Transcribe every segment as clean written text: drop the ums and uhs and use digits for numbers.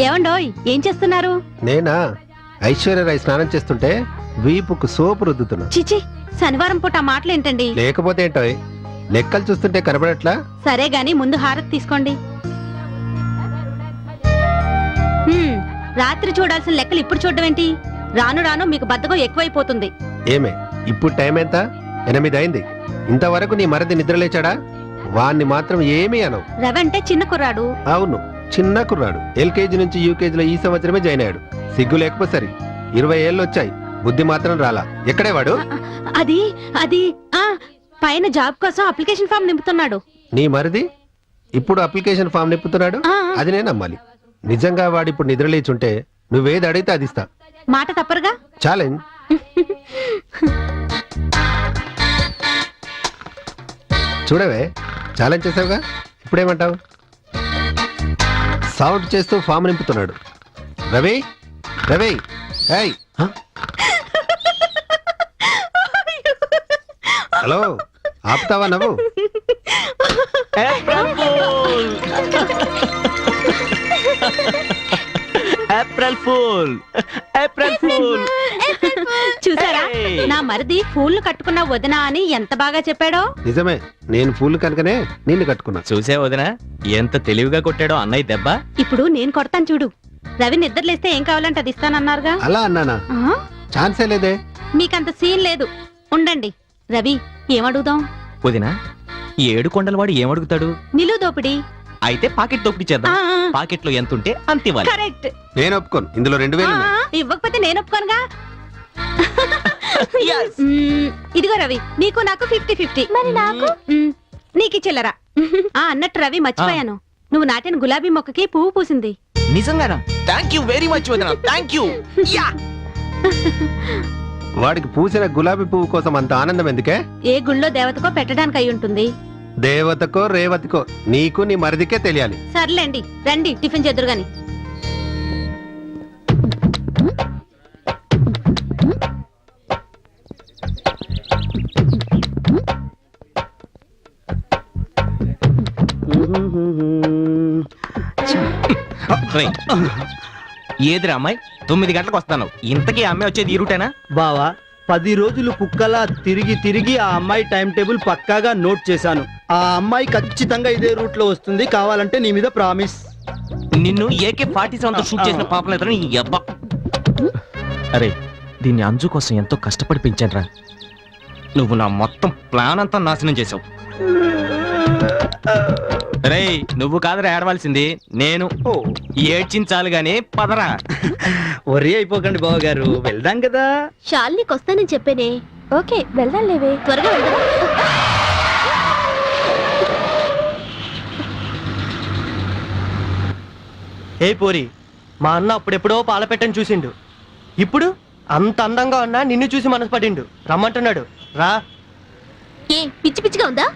ఏమండోయ్ ఏం చేస్తున్నారు? నేనా ఐశ్వర్యరాయ్ స్నానం చేస్తుంటే వీపుకు సోపు రుద్దుతున్నా. చిచి, శనివారం పూట ఆ మాటలేంటండి? లేకపోతే ఏంటోయ్, లెక్కలు చూస్తుంటే కనబడట్లా? సరే గాని ముందు హారతి తీసుకోండి. రాత్రి చూడాల్సిన లెక్కలు ఇప్పుడు చూడడం ఏంటి? రాను రాను మీకు బద్ధకం ఎక్కువైపోతుంది. ఏమే, ఇప్పుడు టైం ఎంత? 8 అయింది. ఇంతవరకు నీ మరిది నిద్రలేచాడా? వాణ్ణి మాత్రం ఏమీ అనవు. రవి అంటే చిన్న కుర్రాడు. అవును, చిన్న కుర్రాడు. ఎల్కేజీ నుంచి యూకేజీలో ఈ సంవత్సరమే జాయిన్ అయ్యాడు. సిగ్గు లేకపోతే సరి. 20 ఏళ్ళు వచ్చాయి, బుద్ధి మాత్రం రాలా. ఎక్కడే వాడు? అది అది పైన జాబ్ కోసం అప్లికేషన్ ఫామ్ నింపుతున్నాడు. నీ మరిది ఇప్పుడు అప్లికేషన్ ఫామ్ నింపుతున్నాడు? అది నేను నమ్మాలి. నిజంగా వాడు ఇప్పుడు నిద్రలేచుంటే నువ్వేది అడిగితే అది ఇస్తా. మాట తప్పరుగా. ఛాలెంజ్. చూడవే, ఛాలెంజ్ చేసావుగా, ఇప్పుడేమంటావు? సౌండ్ చేస్తూ ఫామ్ నింపుతున్నాడు. రవి, రవి, ఏయ్. హలో, ఆపుతావా నవ్వు? April fool, April fool. చూసారా, నా మరిది ఫూల్ కట్టుకున్న వదినా అని ఎంత బాగా చెప్పాడో. నిజమే, నేను ఫూల్ కనుకనే నిన్ను కట్టుకున్నా. చూసే వదినా ఎంత తెలివిగా కొట్టాడో అన్నయ్య దెబ్బ. ఇప్పుడు నేను కొడతాను చూడు. రవి నిద్రలేస్తే ఏం కావాలంటే అది ఇస్తానన్నారుగా. అలా అన్నానా? ఛాన్సే లేదే. మీకంత సీన్ లేదు, ఉండండి. రవి, ఏమడుగుదాం? వదినా, 7 కొండల వాడు ఏమడుగుతాడు? నిలువు దోపిడి. అయితే పాకెట్ దోపిడీ చేద్దాం. పాకెట్ లో ఎంత ఉంటే అంత ఇవ్వాలి. కరెక్ట్. నేను ఒప్పుకోను, ఇందులో 2000 ఇవ్వకపోతే నేను ఒప్పుకోనుగా. ఇదిగో రవి, నీకు నాకు 50-50. మరి నాకు? నీకు చిల్లరా. అన్నట్టు రవి, మర్చిపోయాను, నువ్వు నాటిన గులాబీ మొక్కకి పువ్వు పూసింది. నిజంగానా? థాంక్యూ వెరీ మచ్ వదినా, థాంక్యూ. వాడికి పూసిన గులాబీ పువ్వు కోసం అంత ఆనందం ఎందుకే? ఏ గుళ్ళో దేవతకో పెట్టడానికి అయి ఉంటుంది. దేవతకో రేవతికో నీకు నీ మరిదికే తెలియాలి. సర్లేండి, రండి టిఫిన్ చేద్దురు గాని. ఏదిరా అమ్మాయి, 9 గంటలకు వస్తాను. ఇంతకీ అమ్మాయి వచ్చేది ఈ రూటేనా? బావా, 10 రోజులు కుక్కలా తిరిగి తిరిగి ఆ అమ్మాయి టైం టేబుల్ పక్కాగా నోట్ చేశాను. ఆ అమ్మాయి ఖచ్చితంగా ఇదే రూట్ లో వస్తుంది. కావాలంటే నీ మీద ప్రామిస్. నిన్ను AK-47తో షూట్ చేసిన పాపం లేదని నీ అబ్బా. అరే, దీన్ని అంజు కోసం ఎంతో కష్టపడి పెంచానురా. నువ్వు నా మొత్తం ప్లాన్ అంతా నాశనం చేసావు. రే, నువ్వు కాదురా ఏడవలసింది, నేను. ఏడ్చించాలి గాని పదరా. వరి అయిపోకండి బావ గారు, వెళ్దాం కదా. షాల్నీకి వస్తానని చెప్పేనే. ఓకే, వెళ్దాం లేవే, త్వరగా వెళ్దాం. ఏ పోరి, మా అన్న అప్పుడెప్పుడో పాలపెట్టని చూసిండు. ఇప్పుడు అంత అందంగా ఉన్నా నిన్ను చూసి మనసు పడిండు. రమ్మంటున్నాడు, రా. ఏ పిచ్చి పిచ్చిగా ఉందా?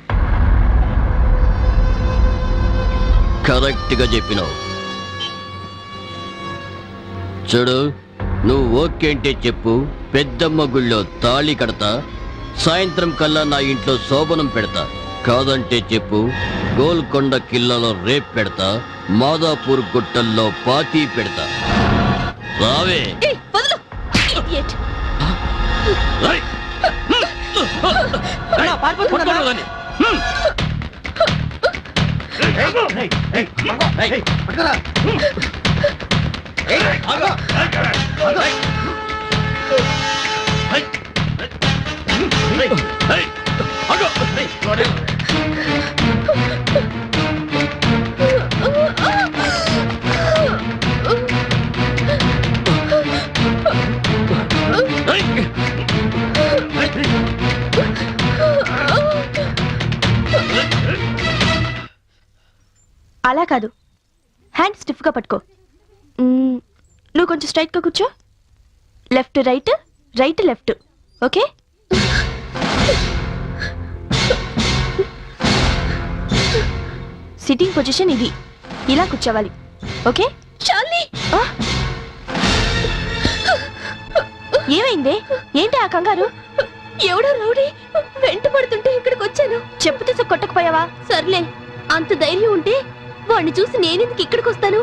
కరెక్ట్ గా చెప్పినావు. చూడు, నువ్వు ఓకే అంటే చెప్పు, పెద్దమ్మ గుళ్ళో తాళి కడతా, సాయంత్రం కల్లా నా ఇంట్లో శోభనం పెడతా. కాదంటే చెప్పు, గోల్కొండ కిల్లలో రేప్ పెడతా, మాదాపూర్ గుట్టల్లో పాతీ పెడతా. రావే. అలా కాదు, హ్యాండ్ స్టిఫ్ గా పట్టుకో. నువ్వు కొంచెం స్ట్రైట్ గా కూర్చో. Left right, right left. Okay? Sitting position ఇది, ఇలా కూర్చోవాలి. ఓకే? ఏమైందే? ఏంటి ఆ కంగారు? ఎవడో రౌడీ వెంట పడుతుంటే ఇక్కడికి వచ్చాను. చెప్పు తీసి కొట్టకపోయావా? సర్లే, అంత ధైర్యం ఉంటే వాడిని చూసి నేనెందుకు ఇక్కడికి వస్తాను?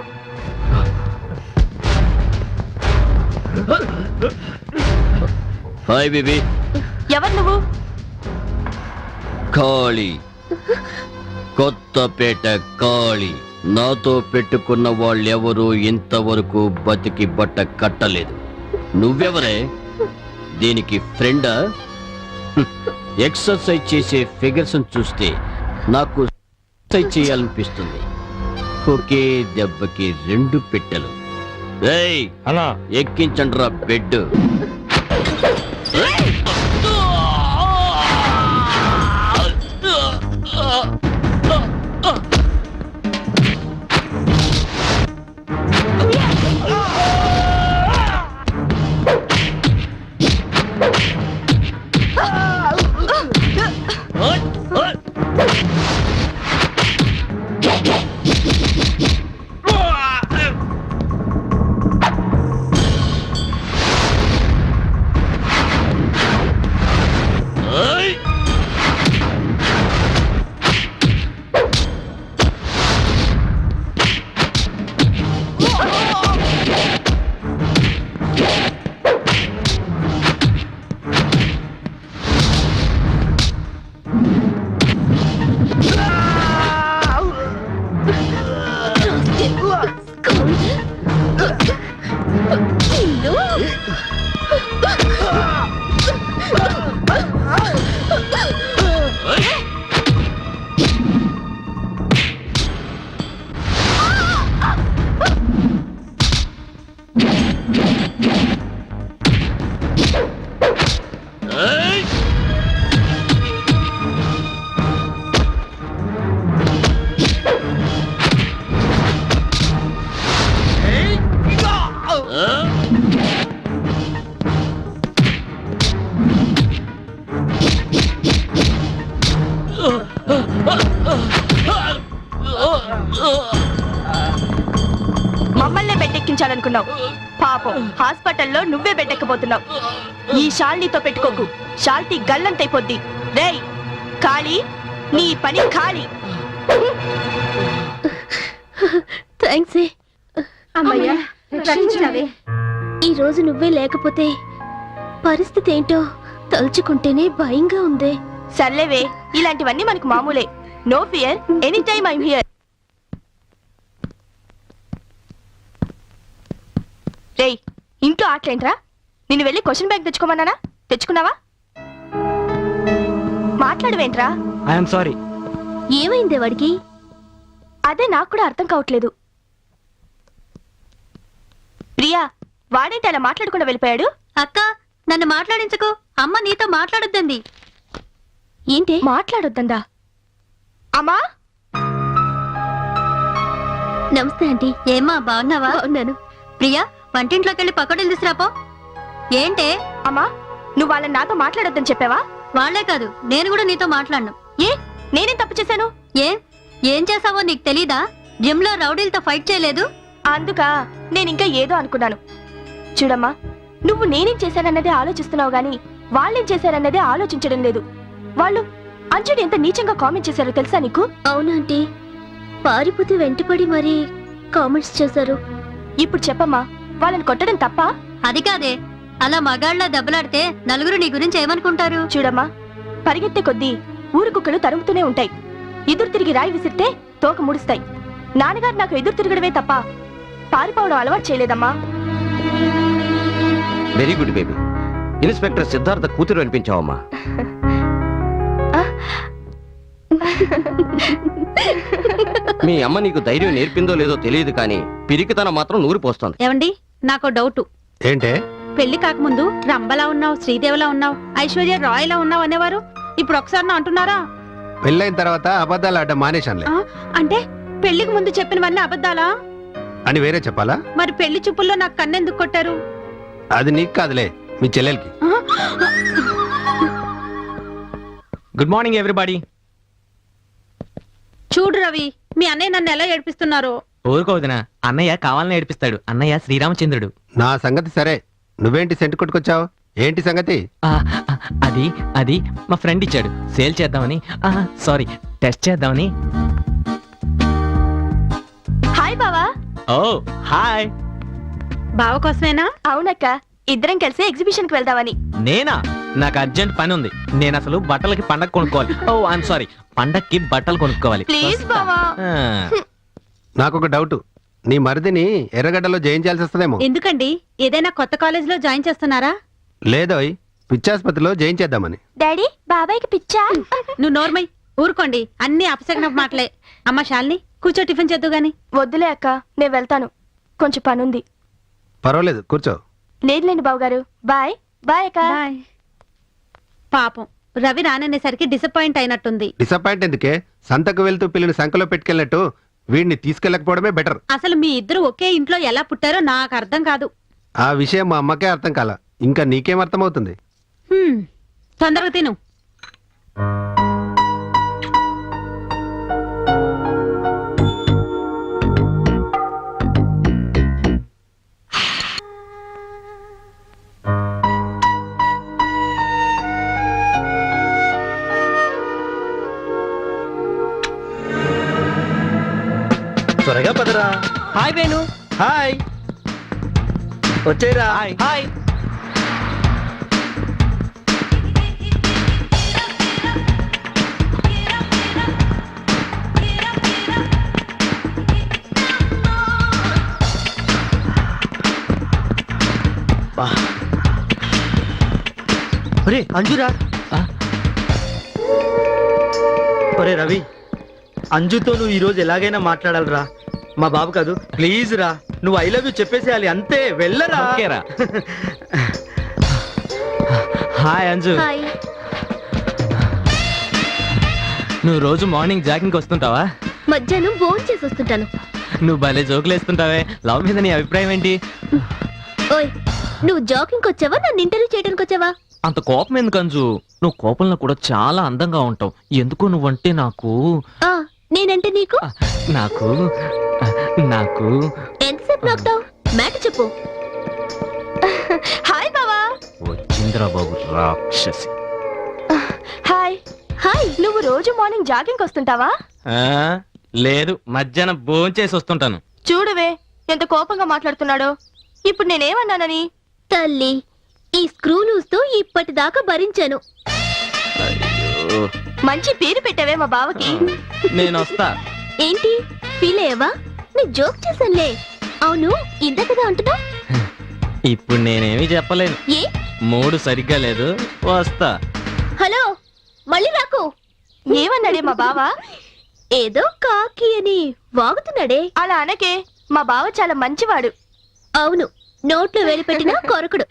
Hi baby. ఎవరు నువ్వు? కాళీ, కొత్తపేట కాళీ. నాతో పెట్టుకున్న వాళ్ళెవరూ ఇంతవరకు బతికి బట్ట కట్టలేదు. నువ్వెవరే? దీనికి ఫ్రెండా? ఎక్సర్సైజ్ చేసే ఫిగర్స్ చూస్తే నాకు ఎక్సర్సైజ్ చేయాలనిపిస్తుంది. ఒకే దెబ్బకి 2 పెట్టెలు. రేయ్ అన్నా ఎక్కించండ్రా బెడ్. మమ్మల్నే బెడ్డెక్కించాలనుకున్నావు. పాపం హాస్పిటల్లో నువ్వే బెడ్డెక్కబోతున్నావు. ఈ షాల్నీతో పెట్టుకోకు, షాల్తీ గల్లంతైపోద్ది. రేయ్ ఖాళీ, నీ పని ఖాళీ. థ్యాంక్స్. అమ్మయ్యా రక్షించినవే. ఈ రోజు నువ్వే లేకపోతే పరిస్థితి ఏంటో తలుచుకుంటేనే భయంగా ఉంది. సర్లేవే, ఇలాంటివన్నీ మనకు మామూలే. No fear, any time I'm here. రేయ్ ఇంట్లో ఆటలేంట్రా? నిన్ను వెళ్ళి క్వశ్చన్ బ్యాంక్ తెచ్చుకోమన్నానా? తెచ్చుకున్నావా? మాట్లాడవేంట్రా? I'm sorry. ఏమైంది వాడికి? అదే నాకు కూడా అర్థం కావట్లేదు. ప్రియా, వాడేంటి అలా మాట్లాడకుండా వెళ్ళిపోయాడు? అక్క నన్ను మాట్లాడించకు, అమ్మ నీతో మాట్లాడొద్దంది. ఏంటి? మాట్లాడొద్దందా? అమ్మా నమస్తే ఆంటీ. ఏమ్మా బాగున్నావా? ఉన్నాను. ప్రియా వంటింట్లోకి వెళ్ళి పకోడీలు తీసుకురాపో. ఏంటే? అమ్మా, నువ్వు వాళ్ళని నాతో మాట్లాడొద్దని చెప్పావా? వాళ్లే కాదు, నేను కూడా నీతో మాట్లాడను. ఏ, నేనేం తప్పు చేశాను? ఏం చేసావో నీకు తెలీదా? జిమ్ లో రౌడీలతో ఫైట్ చేయలేదు? అందుకా నేను ఇంకా ఏదో అనుకున్నాను. చూడమ్మా, నువ్వు నేనేం చేశానన్నదే ఆలోచిస్తున్నావు గాని వాళ్ళేం చేశారన్నదే ఆలోచించడం లేదు. వాళ్ళు అంజుని ఎంత నీచంగా కామెంట్ చేశారో తెలుసా నీకు? అవునంటీ, పారిపోతే వెంటపడి మరీ కామెంట్స్ చేశారు. ఇప్పుడు చెప్పమ్మా, వాళ్ళని కొట్టడం తప్ప? అది కాదే, అలా మగాళ్ళ దెబ్బలాడితే నలుగురు నీ గురించి ఏమనుకుంటారు? చూడమ్మా, పరిగెత్తే కొద్దీ ఊరు కుక్కలు తరుముతూనే ఉంటాయి. ఎదురు తిరిగి రాయి విసిరితే తోక ముడుస్తాయి. నాన్నగారు నాకు ఎదురు తిరగడమే తప్ప పారిపోవడం అలవాటు చేయలేదమ్మా. Very good baby. Inspector Siddhartha కూతురు అనిపించావమ్మా. మీ అమ్మ నీకు ధైర్యం నేర్పిందో లేదో తెలియదు కానీ పిరికితనం మాత్రం నూరి పోస్తుంది. ఏవండి, నాకు డౌట్. ఏంటే? పెళ్లి కాకముందు రంభలా ఉన్నావు, శ్రీదేవిలా ఉన్నావు, ఐశ్వర్య రాయ్లా ఉన్నావు అనేవారు. ఇప్పుడు ఒకసారి అంటున్నారా? పెళ్ళైన తర్వాత అబద్ధాలు ఆడడం మానేశానులే. అంటే పెళ్లికి ముందు చెప్పినవన్నీ అబద్ధాలా అని వేరే చెప్పాలా? మరి పెళ్లి చూపుల్లో నాకు కన్నెందుకు కొట్టారు? అది నీకు కాదులే, మీ చెల్లెలకి. Good morning everybody. చూడు రవి, మీ అన్నయ్య నన్ను ఎలా ఏడిపిస్తున్నారు. ఊరుకోవదినా, అన్నయ్య కావాలని ఏడిపిస్తాడు. అన్నయ్య శ్రీరామచంద్రుడు. నా సంగతి సరే, నువ్వేంటి సెంటు కొట్టుకొచ్చావు? ఏంటి సంగతి? అది అది మా ఫ్రెండ్ ఇచ్చాడు, సేల్ చేద్దామని. సారీ, టెస్ట్ చేద్దామని. హాయ్ బావా. ఓ హాయ్. బావ కోసమేనా? అవునక్క, ఇద్దరం కలిసి ఎగ్జిబిషన్ కి వెళ్దామని. నేనా? నాకు అర్జెంట్ పని ఉంది. నేను అసలు బట్టలకి పండగ కొనుక్కోవాలి. ఓ ఐఎమ్ సారీ, పండక్కి బట్టలు కొనుక్కోవాలి. ప్లీజ్ బావా. ఆ, నాకొక డౌట్, నీ మరిదిని ఎర్రగడ్డలో జయించాల్సి వస్తుందేమో. ఎందుకండి? ఏదైనా కొత్త కాలేజ్ లో జాయిన్ చేస్తున్నారా? లేదోయ్, పిచ్చాసుపత్రిలో జయించేద్దామని. డాడీ బాబాయ్కి పిచ్చా? నువ్వు నోర్మై ఊరుకోండి, అన్ని అపశకన మాటలే. అమ్మ శాలిని కూర్చో, టిఫిన్ చేద్దు గాని. వద్దులే అక్క, నేను వెళ్తాను, కొంచెం పనుంది. పర్వాలేదు, కూర్చో. లేదులేండి బావగారు. బాయ్ బాయ్ అక్క. పాపం రవి రాననేసరికి డిసప్పాయింట్ అయినట్టుంది. డిసప్పాయింట్ ఎందుకే? సంతకు వెళ్తూ పిల్లని సంకలో పెట్టుకెళ్ళినట్టు వీడిని తీసుకెళ్ళకపోవడమే బెటర్. అసలు మీ ఇద్దరు ఒకే ఇంట్లో ఎలా పుట్టారో నాకు అర్థం కాదు. ఆ విషయం మా అమ్మకే అర్థం కాల, ఇంకా నీకేం అర్థమవుతుంది? తొందరగా తిను. త్వరగా పదరా. హాయ్ వేణు. హాయ్, వచ్చేరా. హాయ్. ఒరే అంజురా. ఒరే రవి, అంజుతో నువ్వు ఈ రోజు ఎలాగైనా మాట్లాడాలిరా. మా బాబు కాదు, ప్లీజ్ రా. నువ్వు ఐ లవ్ యూ చెప్పేసేయాలి, అంతే. వెళ్ళరా. ఓకేరా. Hi Anju, hi. నువ్వు రోజు మార్నింగ్ జాగింగ్ వస్తుంటావా? మధ్యాహ్నం భోజనం చేసి వస్తుంటాను. నువ్వు భలే జోకులు వేస్తుంటావే. లవ్ మీద నీ అభిప్రాయం ఏంటి? ఓయ్, నువ్వు జాకింగ్ వచ్చావా, నన్ను ఇంటర్వ్యూ చేయడానికి వచ్చావా? అంత కోపం ఎందుకు అంజు? నువ్వు కోపంలో కూడా చాలా అందంగా ఉంటావు. ఎందుకు నువ్వంటే నాకు ఆ, నేనంటే నీకు నాకు నాకు ఎంతసేపు నాకుతావు? మ్యాటర్ చెప్పు. హాయ్ బావా. వచ్చింద్రా బాబు రాక్షసి. హాయ్. హాయ్. నువ్వు రోజు మార్నింగ్ జాగింగ్ వస్తుంటావా? ఆ, లేదు, మధ్యాహ్నం భోంచేసి వస్తుంటాను. చూడవే ఎంత కోపంగా మాట్లాడుతున్నాడో. ఇప్పుడు నేనేమన్నానని? తల్లి, ఈ స్క్రూ లూజ్ తో ఇప్పటిదాకా భరించాను. అయ్యో, మంచి పేరు పెట్టావే మా బావకి. నేను వస్తా. ఏంటి ఫీల్ అయ్యావా? నీ జోక్ చేశానులే. అవును, ఇందాకదా అంటున్నా. ఇప్పుడు నేనేమి చెప్పలేను, ఏ? మూడు సరిగ్గా లేదు. వస్తా. హలో, మళ్ళీ రాకు. ఏమన్నాడే మా బావ? ఏదో కాకి అని వాగుతున్నాడే. అలా అనకే, మా బావ చాలా మంచివాడు. అవును, నోట్లో వేలు పెట్టినా కొరకుడు.